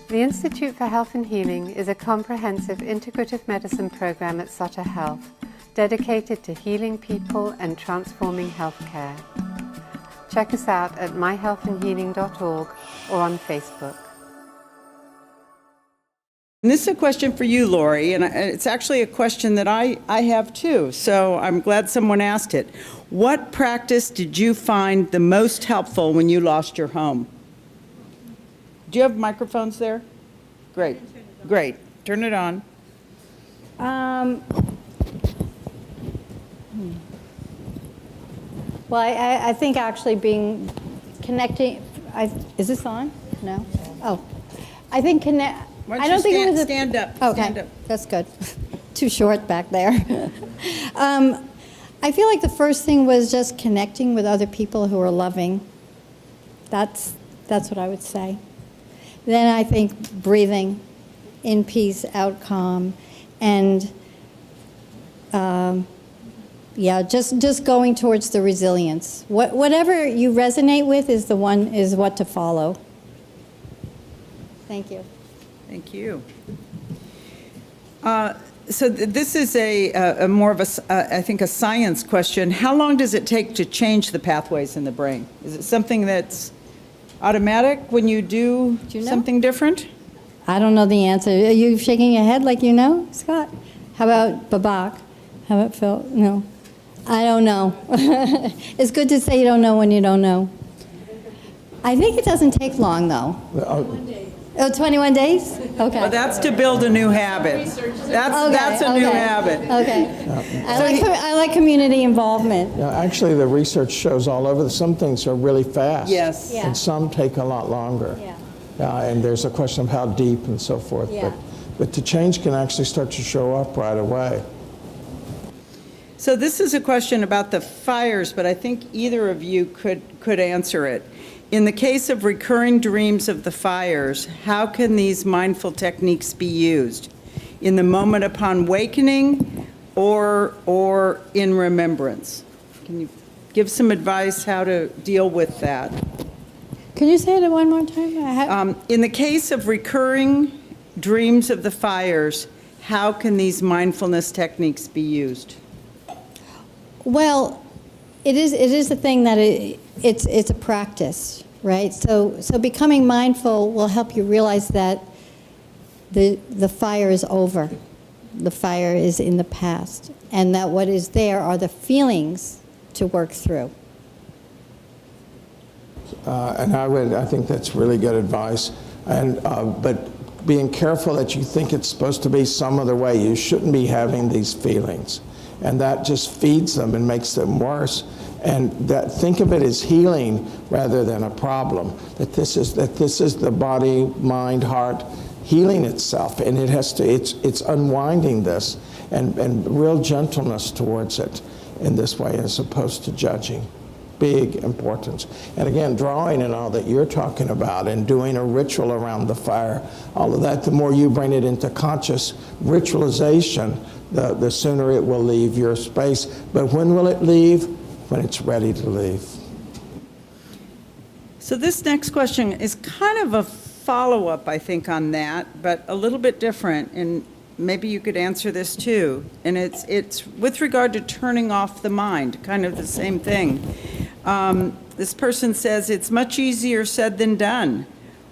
The Institute for Health and Healing is a comprehensive integrative medicine program at Sutter Health, dedicated to healing people and transforming healthcare. Check us out at myhealthandhealing.org or on Facebook. And this is a question for you, Laury, and it's actually a question that I have too, so I'm glad someone asked it. What practice did you find the most helpful when you lost your home? Do you have microphones there? Great, great. Turn it on. Well, I think actually connecting, is this on? No? Oh. I think Why don't you stand up. Okay, Stand up. That's good. Too short back there. I feel like the first thing was just connecting with other people who are loving. That's what I would say. Then I think breathing, in peace, out calm, and just going towards the resilience. Whatever you resonate with is what to follow. Thank you. Thank you. So this is a more of I think a science question. How long does it take to change the pathways in the brain? Is it something that's automatic when you do something different? I don't know the answer. Are you shaking your head like you know, Scott? How about Babak? How about Phil? No. I don't know. It's good to say you don't know when you don't know. I think it doesn't take long, though. 21 days? Okay. Well, that's to build a new habit. That's a new habit. Okay. I like community involvement. Yeah, actually, the research shows all over. Some things are really fast. Yes. Yeah. And some take a lot longer. Yeah. And there's a question of how deep and so forth. Yeah. But the change can actually start to show up right away. So this is a question about the fires, but I think either of you could answer it. In the case of recurring dreams of the fires, how can these mindful techniques be used? In the moment upon wakening or in remembrance? Can you give some advice how to deal with that? Can you say it one more time? In the case of recurring dreams of the fires, how can these mindfulness techniques be used? Well, it is a thing that it's a practice, right? So becoming mindful will help you realize that the fire is over. The fire is in the past, and that what is there are the feelings to work through. And I think that's really good advice. And but being careful that you think it's supposed to be some other way. You shouldn't be having these feelings, and that just feeds them and makes them worse. And that think of it as healing rather than a problem. That this is the body, mind, heart healing itself, and it has to. It's unwinding this and real gentleness towards it in this way, as opposed to judging. Big importance. And again, drawing and all that you're talking about and doing a ritual around the fire, all of that, the more you bring it into conscious ritualization, the sooner it will leave your space. But when will it leave? When it's ready to leave. So this next question is kind of a follow-up, I think, on that, but a little bit different, and maybe you could answer this too. And it's with regard to turning off the mind, kind of the same thing. This person says, it's much easier said than done.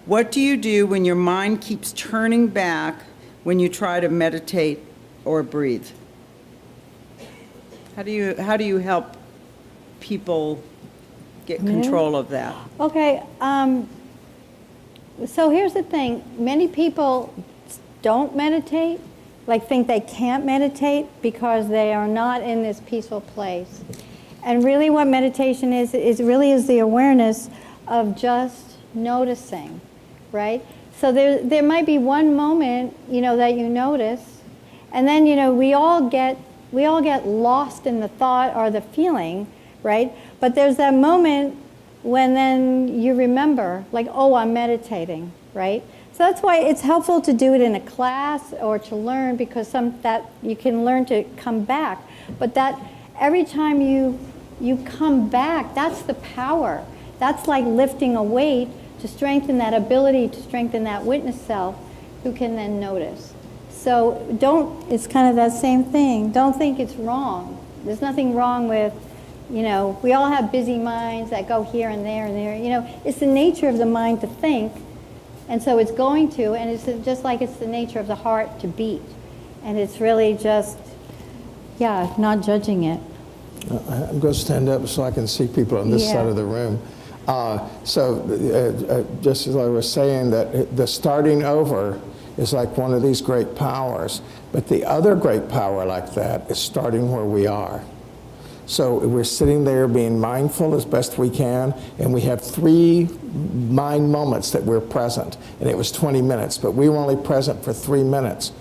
What do you do when your mind keeps turning back when you try to meditate or breathe? How do you help people get control of that? Okay, so here's the thing. Many people don't meditate, like think they can't meditate because they are not in this peaceful place. And really what meditation is the awareness of just noticing, right? So there might be one moment, that you notice, and then, we all get lost in the thought or the feeling, right? But there's that moment when then you remember, like, oh, I'm meditating, right? So that's why it's helpful to do it in a class or to learn, because that you can learn to come back. But that every time you come back, that's the power. That's like lifting a weight to strengthen that ability, to strengthen that witness self who can then notice. So it's kind of that same thing. Don't think it's wrong. There's nothing wrong with, we all have busy minds that go here and there and there. It's the nature of the mind to think, and so it's going to, and it's just like it's the nature of the heart to beat. And it's really just, not judging it. I'm going to stand up so I can see people on this side of the room. Just as I was saying, that the starting over is like one of these great powers. But the other great power like that is starting where we are. So we're sitting there being mindful as best we can, and we have 3 mind moments that we're present. And it was 20 minutes, but we were only present for 3 minutes.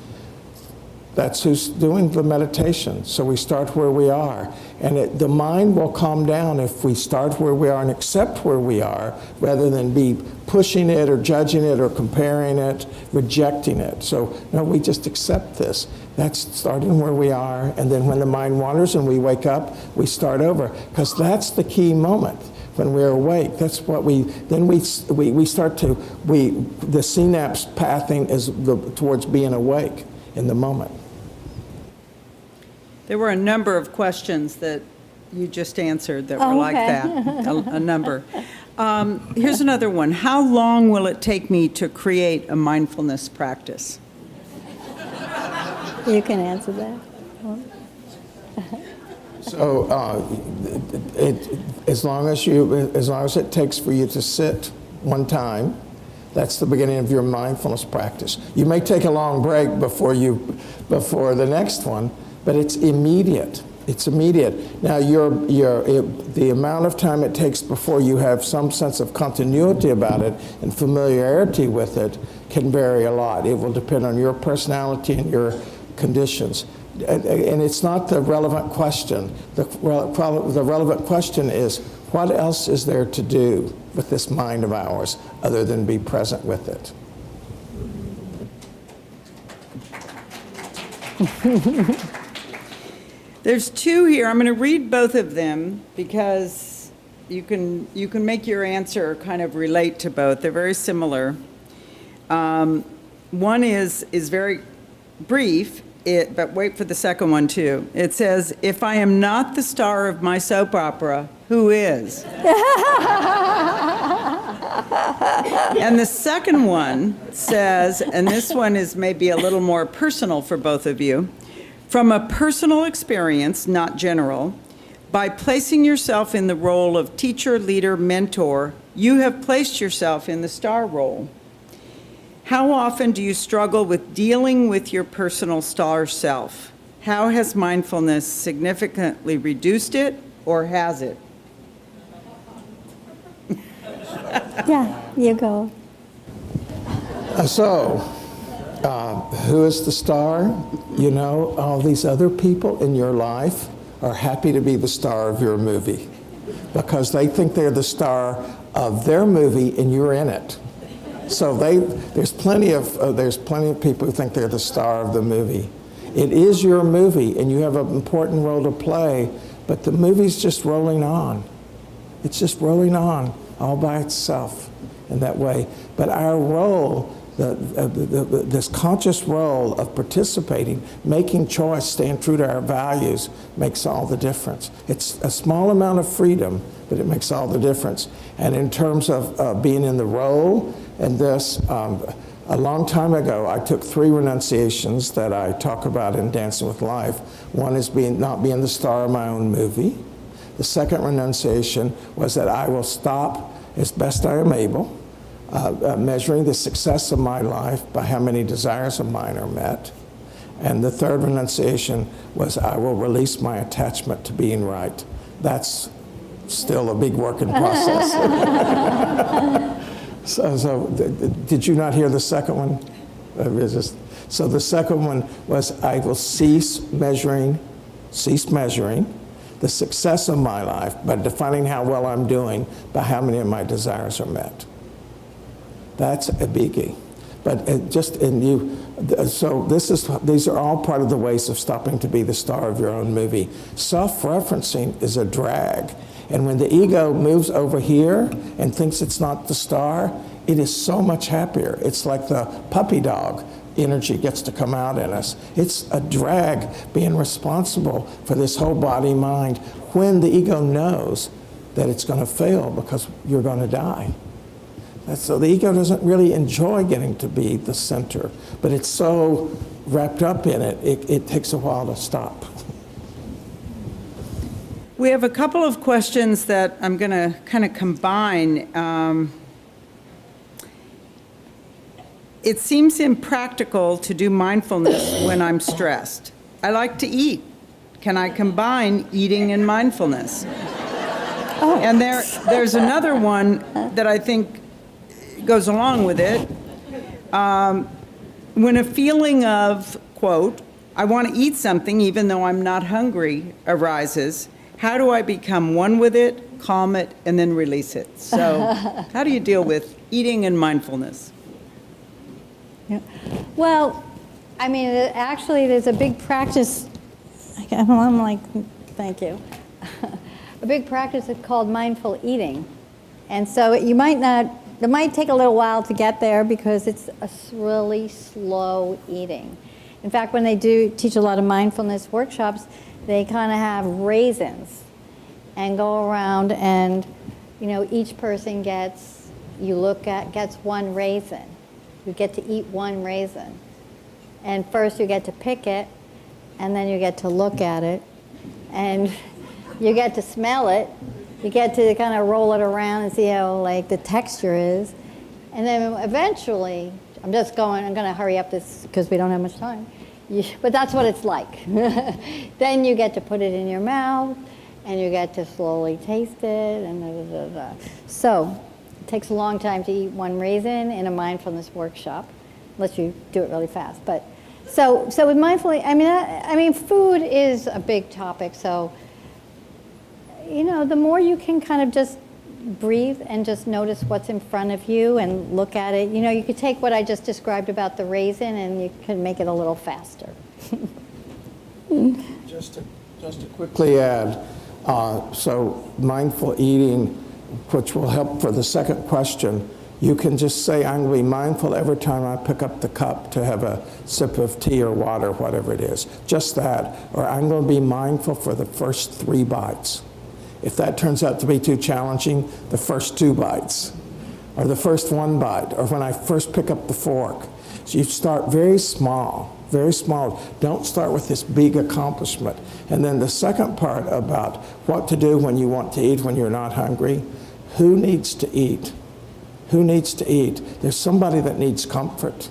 That's who's doing the meditation. So we start where we are. And the mind will calm down if we start where we are and accept where we are, rather than be pushing it or judging it or comparing it, rejecting it. So no, we just accept this. That's starting where we are. And then when the mind wanders and we wake up, we start over. Because that's the key moment. When we're awake, that's what we start to, the synapse pathing is towards being awake in the moment. There were a number of questions that you just answered that were like that, a number. Here's another one. How long will it take me to create a mindfulness practice? You can answer that. So as long as it takes for you to sit one time, that's the beginning of your mindfulness practice. You may take a long break before the next one, but it's immediate. It's immediate. Now, the amount of time it takes before you have some sense of continuity about it and familiarity with it can vary a lot. It will depend on your personality and your conditions. And it's not the relevant question. The relevant question is, what else is there to do with this mind of ours other than be present with it? There's 2 here. I'm going to read both of them because you can make your answer kind of relate to both. They're very similar. One is very brief, but wait for the second one too. It says, if I am not the star of my soap opera, who is? And the second one says, and this one is maybe a little more personal for both of you, from a personal experience, not general, by placing yourself in the role of teacher, leader, mentor, you have placed yourself in the star role. How often do you struggle with dealing with your personal star self? How has mindfulness significantly reduced it, or has it? Yeah, you go. Who is the star? All these other people in your life are happy to be the star of your movie because they think they're the star of their movie and you're in it. So there's plenty of people who think they're the star of the movie. It is your movie and you have an important role to play, but the movie's just rolling on. It's just rolling on all by itself in that way. But our role, this conscious role of participating, making choice, staying true to our values, makes all the difference. It's a small amount of freedom, but it makes all the difference. And in terms of being in the role, and this, a long time ago, I took 3 renunciations that I talk about in Dancing with Life. One is not being the star of my own movie. The second renunciation was that I will stop as best I am able, measuring the success of my life by how many desires of mine are met. And the third renunciation was I will release my attachment to being right. That's still a big work in process. So did you not hear the second one? So the second one was I will cease measuring the success of my life by defining how well I'm doing by how many of my desires are met. That's a biggie. But these are all part of the ways of stopping to be the star of your own movie. Self-referencing is a drag. And when the ego moves over here and thinks it's not the star, it is so much happier. It's like the puppy dog energy gets to come out in us. It's a drag being responsible for this whole body mind when the ego knows that it's going to fail because you're going to die. So the ego doesn't really enjoy getting to be the center, but it's so wrapped up in it, it takes a while to stop. We have a couple of questions that I'm going to kind of combine. It seems impractical to do mindfulness when I'm stressed. I like to eat. Can I combine eating and mindfulness? Oh. And there's another one that I think goes along with it. When a feeling of, quote, I want to eat something even though I'm not hungry arises, how do I become one with it, calm it, and then release it? So how do you deal with eating and mindfulness? Yeah. Well, I mean, actually, there's a big practice. I'm like, thank you. A big practice is called mindful eating. And so it might take a little while to get there because it's a really slow eating. In fact, when they do teach a lot of mindfulness workshops, they kind of have raisins and go around and, each person gets one raisin. You get to eat one raisin. And first you get to pick it, and then you get to look at it, and you get to smell it. You get to kind of roll it around and see how the texture is. And then eventually, I'm going to hurry up this because we don't have much time. But that's what it's like. Then you get to put it in your mouth, and you get to slowly taste it, and So it takes a long time to eat one raisin in a mindfulness workshop, unless you do it really fast. But so with mindfully, I mean, food is a big topic. So the more you can kind of just breathe and just notice what's in front of you and look at it. You could take what I just described about the raisin and you can make it a little faster. Just to quickly add, so mindful eating, which will help for the second question, you can just say, I'm going to be mindful every time I pick up the cup to have a sip of tea or water, whatever it is. Just that. Or I'm going to be mindful for the first 3 bites. If that turns out to be too challenging, the first 2 bites, or the first 1 bite, or when I first pick up the fork. So you start very small, very small. Don't start with this big accomplishment. And then the second part about what to do when you want to eat when you're not hungry. Who needs to eat? Who needs to eat? There's somebody that needs comfort.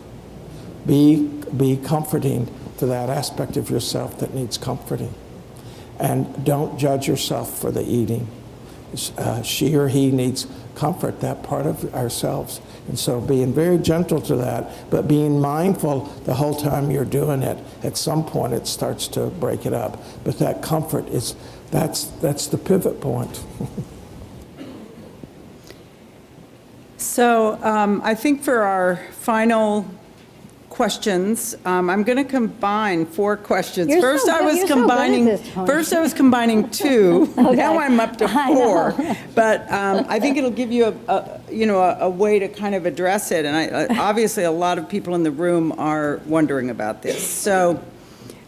Be comforting to that aspect of yourself that needs comforting. And don't judge yourself for the eating. She or he needs comfort, that part of ourselves. And so being very gentle to that, but being mindful the whole time you're doing it. At some point it starts to break it up. But that comfort that's the pivot point. So I think for our final questions, I'm going to combine 4 questions. First I was combining 2. Okay. Now I'm up to 4. But I think it'll give you a way to kind of address it. And obviously a lot of people in the room are wondering about this. So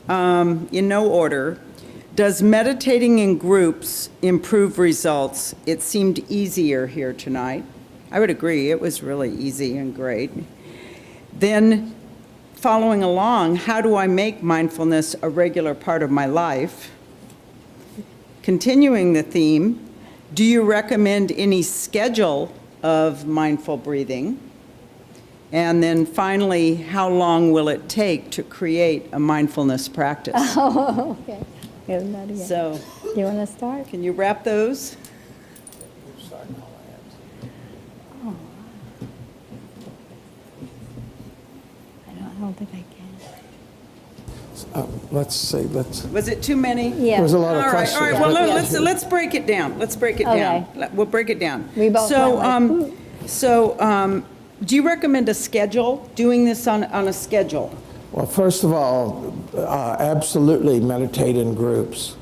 in no order, does meditating in groups improve results? It seemed easier here tonight. I would agree, it was really easy and great. Then, following along, how do I make mindfulness a regular part of my life? Continuing the theme, do you recommend any schedule of mindful breathing? And then finally, how long will it take to create a mindfulness practice? Oh, okay. So, you want to start? Can you wrap those? I don't think I can. Was it too many? Yeah. There was a lot of questions. All right. Well, let's break it down. Let's break it down. We'll break it down. We both do you recommend a schedule? Doing this on a schedule? Well, first of all, absolutely meditate in groups.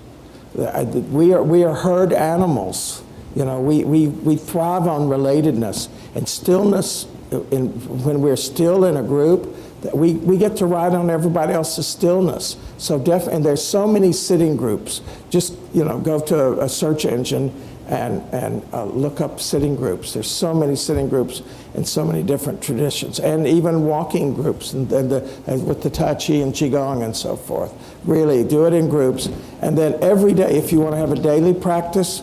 We are herd animals. You know, we thrive on relatedness and stillness. When we're still in a group, we get to ride on everybody else's stillness. So and there's so many sitting groups. Just, you know, go to a search engine and look up sitting groups. There's so many sitting groups in so many different traditions, and even walking groups and with the Tai Chi and Qigong and so forth. Really do it in groups. And then every day, if you want to have a daily practice,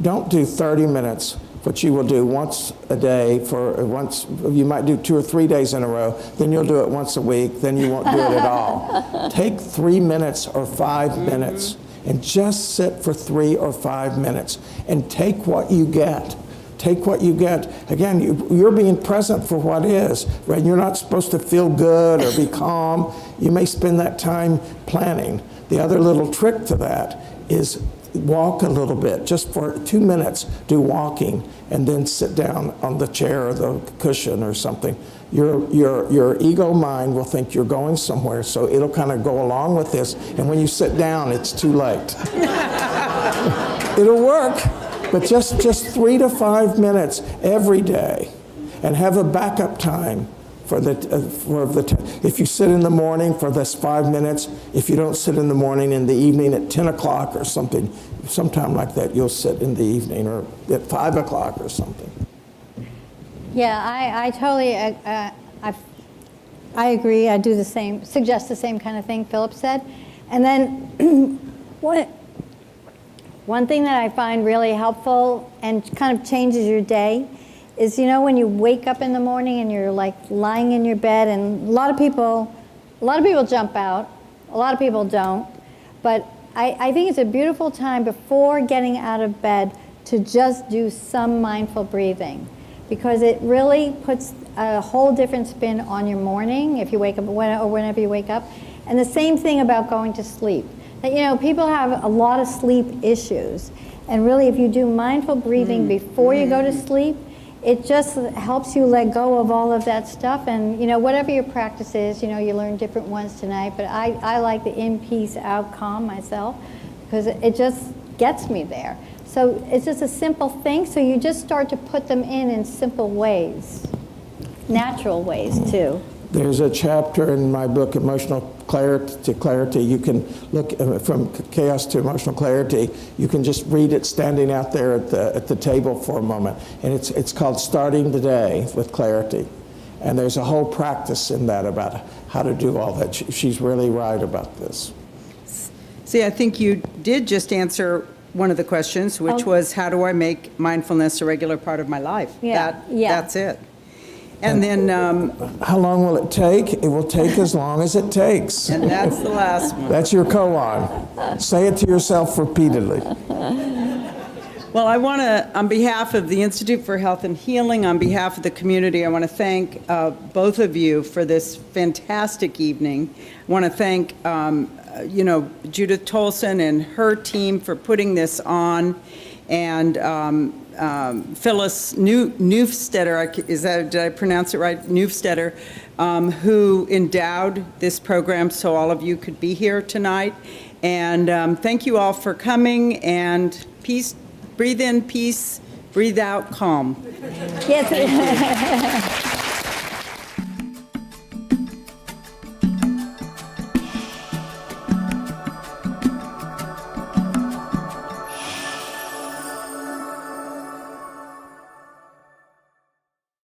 don't do 30 minutes. What you will do once a day you might do 2 or 3 days in a row, then you'll do it once a week, then you won't do it at all. Take 3 minutes or 5 minutes and just sit for 3 or 5 minutes and take what you get. Take what you get. Again, you're being present for what is, right? You're not supposed to feel good or be calm. You may spend that time planning. The other little trick to that is walk a little bit, just for 2 minutes, do walking, and then sit down on the chair or the cushion or something. Your ego mind will think you're going somewhere, so it'll kind of go along with this, and when you sit down, it's too late. It'll work, but just 3 to 5 minutes every day, and have a backup time if you sit in the morning for this 5 minutes, if you don't sit in the morning, in the evening at 10 o'clock or something, sometime like that, you'll sit in the evening, or at 5 o'clock or something. Yeah, I totally, I agree. I do the same, suggest the same kind of thing Phillip said. And then one thing that I find really helpful and kind of changes your day is, you know, when you wake up in the morning and you're like lying in your bed, and a lot of people jump out, a lot of people don't, but I think it's a beautiful time before getting out of bed to just do some mindful breathing, because it really puts a whole different spin on your morning if you wake up, or whenever you wake up. And the same thing about going to sleep. That, you know, people have a lot of sleep issues, and really if you do mindful breathing before you go to sleep, it just helps you let go of all of that stuff. And, you know, whatever your practice is, you know, you learn different ones tonight, but I like the in peace, out calm myself, because it just gets me there. So it's just a simple thing, so you just start to put them in simple ways, natural ways too. There's a chapter in my book, Emotional Clarity. You can look from chaos to emotional clarity. You can just read it standing out there at the table for a moment. And it's called Starting the Day with Clarity. And there's a whole practice in that about how to do all that. She's really right about this. See, I think you did just answer one of the questions, which was, how do I make mindfulness a regular part of my life? That's it. And then... how long will it take? It will take as long as it takes. And that's the last one. That's your koan. Say it to yourself repeatedly. Well, I want to, on behalf of the Institute for Health and Healing, on behalf of the community, I want to thank both of you for this fantastic evening. I want to thank, you know, Judith Tolson and her team for putting this on, and Phyllis Neufstetter, did I pronounce it right? Neufstetter, who endowed this program so all of you could be here tonight. And thank you all for coming, and peace, breathe in peace, breathe out calm. Yes.